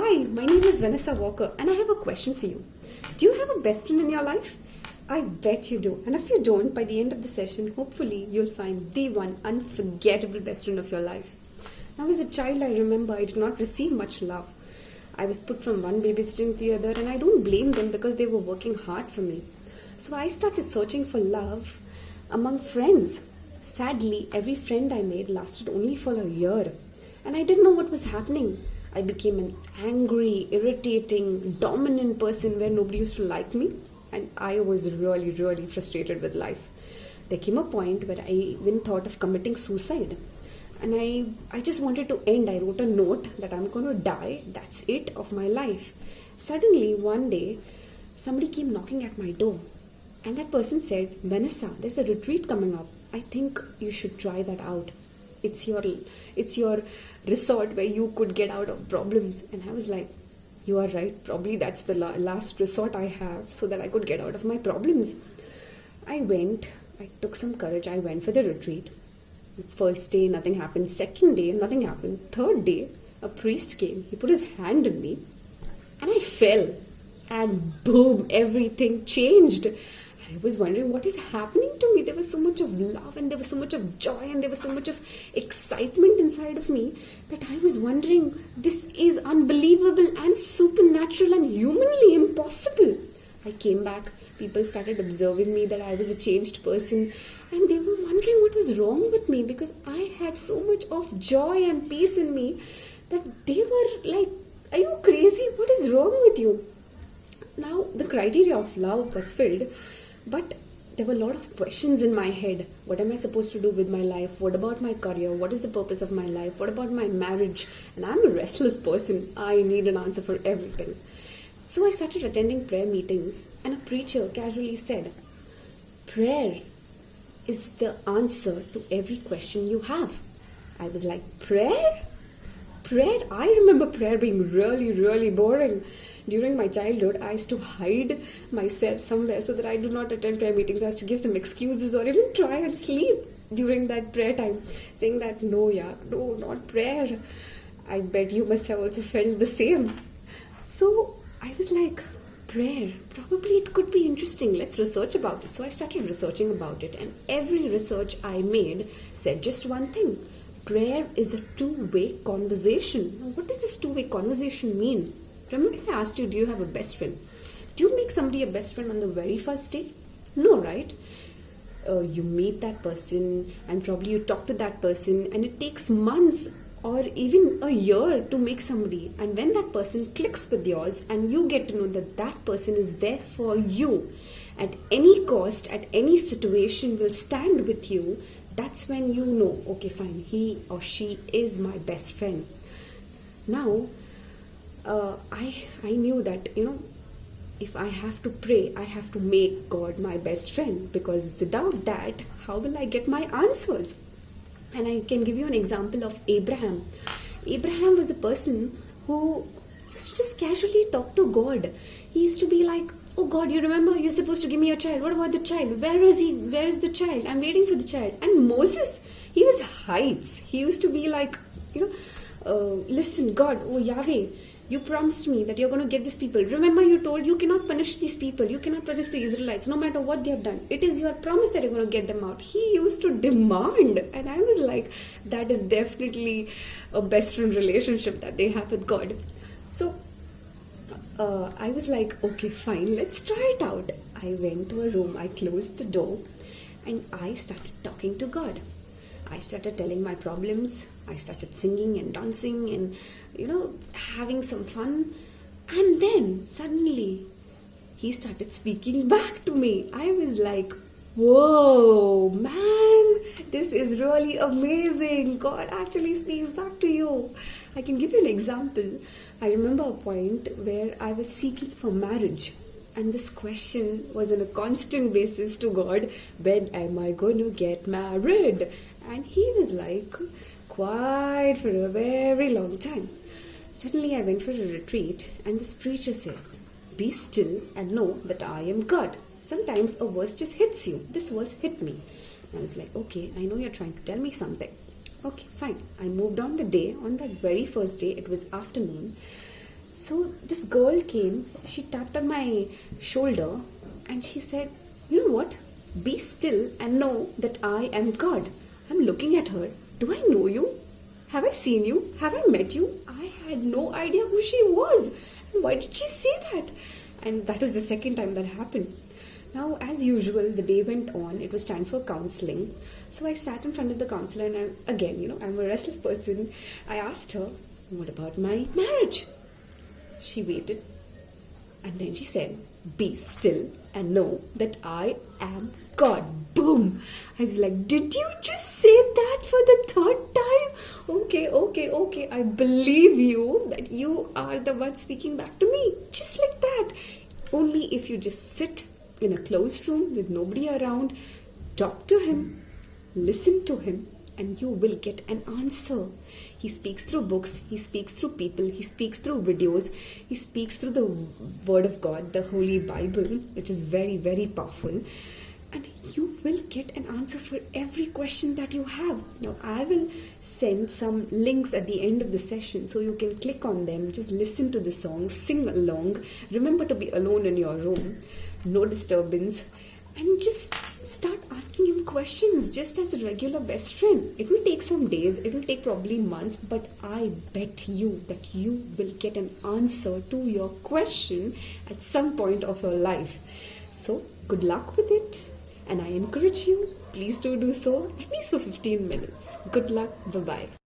Hi, my name is Vanessa Walker and I have a question for you. Do you have a best friend in your life? I bet you do. And if you don't, by the end of the session, hopefully you'll find the one unforgettable best friend of your life. Now, as a child, I remember I did not receive much love. I was put from one babysitting to the other, and I don't blame them because they were working hard for me. So I started searching for love among friends. Sadly, every friend I made lasted only for a year, and I didn't know what was happening. I became an angry, irritating, dominant person where nobody used to like me, and I was really, really frustrated with life. There came a point where I even thought of committing suicide, and I just wanted to end. I wrote a note that I'm going to die, that's it, of my life. Suddenly, one day, somebody came knocking at my door, and that person said, Vanessa, there's a retreat coming up. I think you should try that out. It's your resort where you could get out of problems. And I was like, you are right, probably that's the last resort I have so that I could get out of my problems. I took some courage, I went for the retreat. First day, nothing happened. Second day, nothing happened. Third day, a priest came, he put his hand on me, and I fell. And boom, everything changed. I was wondering what is happening to me. There was so much of love and there was so much of joy and there was so much of excitement inside of me that I was wondering, this is unbelievable and supernatural and humanly impossible. I came back, people started observing me that I was a changed person, and they were wondering what was wrong with me because I had so much of joy and peace in me that they were like, are you crazy? What is wrong with you? Now, the criteria of love was filled, but there were a lot of questions in my head. What am I supposed to do with my life? What about my career? What is the purpose of my life? What about my marriage? And I'm a restless person. I need an answer for everything. So I started attending prayer meetings, and a preacher casually said, prayer is the answer to every question you have. I was like, prayer? Prayer? I remember prayer being really, really boring. During my childhood, I used to hide myself somewhere so that I do not attend prayer meetings. I used to give some excuses or even try and sleep during that prayer time, saying that, no, not prayer. I bet you must have also felt the same. So I was like, prayer, probably it could be interesting. Let's research about it. So I started researching about it, and every research I made said just one thing. Prayer is a two-way conversation. Now, what does this two-way conversation mean? Remember I asked you, do you have a best friend? Do you make somebody a best friend on the very first day? No, right? You meet that person and probably you talk to that person, and it takes months or even a year to make somebody. And when that person clicks with yours and you get to know that that person is there for you at any cost, at any situation, will stand with you, that's when you know, okay, fine, he or she is my best friend. Now, I knew that, if I have to pray, I have to make God my best friend, because without that, how will I get my answers? And I can give you an example of Abraham. Abraham was a person who used to just casually talk to God. He used to be like, oh God, you remember you're supposed to give me a child. What about the child? Where is he? Where is the child? I'm waiting for the child. And Moses, he was heights. He used to be like, listen, God, oh Yahweh, you promised me that you're going to get these people. Remember, you told you cannot punish these people. You cannot punish the Israelites, no matter what they have done. It is your promise that you're going to get them out. He used to demand. And I was like, that is definitely a best friend relationship that they have with God. So I was like, okay, fine, let's try it out. I went to a room, I closed the door, and I started talking to God. I started telling my problems. I started singing and dancing and, having some fun. And then suddenly he started speaking back to me. I was like, whoa, man, this is really amazing. God actually speaks back to you. I can give you an example. I remember a point where I was seeking for marriage. And this question was on a constant basis to God, when am I going to get married? And he was like, quiet for a very long time. Suddenly I went for a retreat, and this preacher says, be still and know that I am God. Sometimes a verse just hits you. This verse hit me. I was like, okay, I know you're trying to tell me something. Okay, fine. I moved on the day. On that very first day, it was afternoon. So this girl came, she tapped on my shoulder and she said, "You know what? Be still and know that I am God." I'm looking at her. Do I know you? Have I seen you? Have I met you? I had no idea who she was. And why did she say that? And that was the second time that happened. Now, as usual, the day went on. It was time for counseling. So I sat in front of the counselor and I'm a restless person. I asked her, "What about my marriage?" She waited and then she said, "Be still and know that I am God." Boom! I was like, "Did you just say that for the third time? Okay. I believe you that you are the one speaking back to me. Just like that. Only if you just sit in a closed room with nobody around, talk to him, listen to him, and you will get an answer. He speaks through books, he speaks through people, he speaks through videos, he speaks through the Word of God, the Holy Bible, which is very, very powerful. And you will get an answer for every question that you have. Now, I will send some links at the end of the session so you can click on them, just listen to the song, sing along. Remember to be alone in your room, no disturbance, and just start asking him questions just as a regular best friend. It will take some days, it will take probably months, but I bet you that you will get an answer to your question at some point of your life. So, good luck with it. And I encourage you, please do so, at least for 15 minutes. Good luck. Bye-bye.